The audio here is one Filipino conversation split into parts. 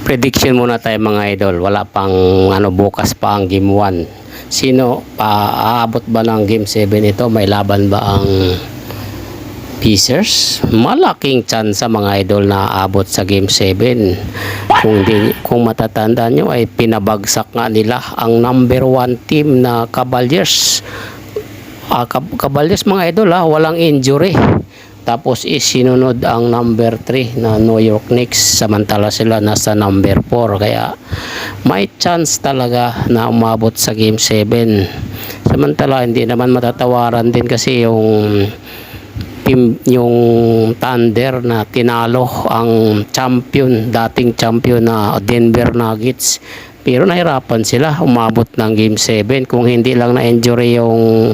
Prediction muna tayo mga idol. Wala pang bukas pa ang game 1. Sino aabot ba ng game 7 ito? May laban ba ang Pacers? Malaking chance sa mga idol na aabot sa game 7. Kung matatandaan nyo ay pinabagsak nga nila ang number 1 team na Cavaliers. Cavaliers mga idol, walang injury. Tapos sinunod ang number 3 na New York Knicks, samantala sila nasa number 4. Kaya may chance talaga na umabot sa game 7. Samantala hindi naman matatawaran din kasi yung Thunder na tinalo ang dating champion na Denver Nuggets. Pero nahirapan sila umabot ng game 7. Kung hindi lang na injury yung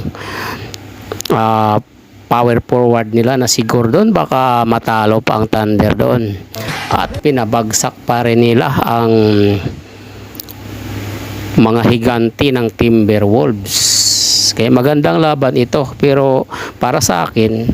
power forward nila na si Gordon, baka matalo pa ang Thunder doon. At pinabagsak pa rin nila ang mga higanti ng Timberwolves. Kaya magandang laban ito, pero para sa akin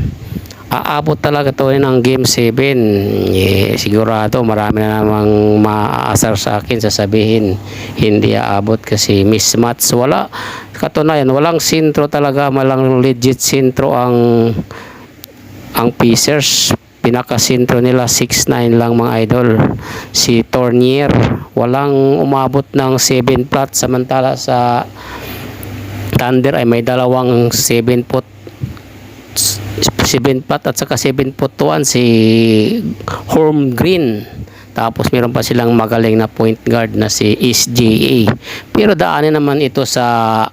aabot talaga ito ng game 7. Sigurado marami na namang maaasar sa akin, sasabihin hindi aabot kasi mismatch. Wala katunayan, walang sentro talaga, walang legit sentro ang Pacers. Pinaka-sentro nila 6'9" lang mga idol. Si Fournier walang umabot ng 7 flat, samantala sa Thunder ay may dalawang 7 flat at saka 7'1" si Holmgren. Tapos meron pa silang magaling na point guard na si SGA. Pero daanin naman ito sa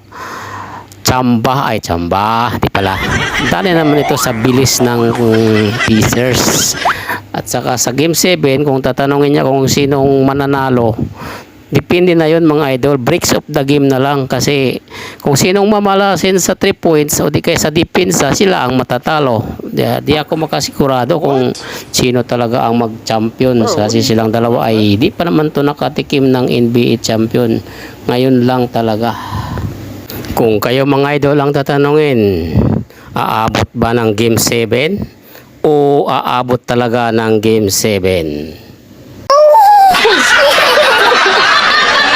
daanin naman ito sa bilis ng Pacers. At saka sa game 7, kung tatanungin niya kung sinong mananalo, depende na yun mga idol. Breaks of the game na lang, kasi kung sinong mamalasin sa 3 points o di kaya sa depensa, sila ang matatalo. Di ako makasigurado kung sino talaga ang mag-champion, kasi silang dalawa ay di pa naman to nakatikim ng NBA champion. Ngayon lang talaga. Kung kayo mga idol ang tatanungin, aabot ba ng game 7 o aabot talaga ng game 7?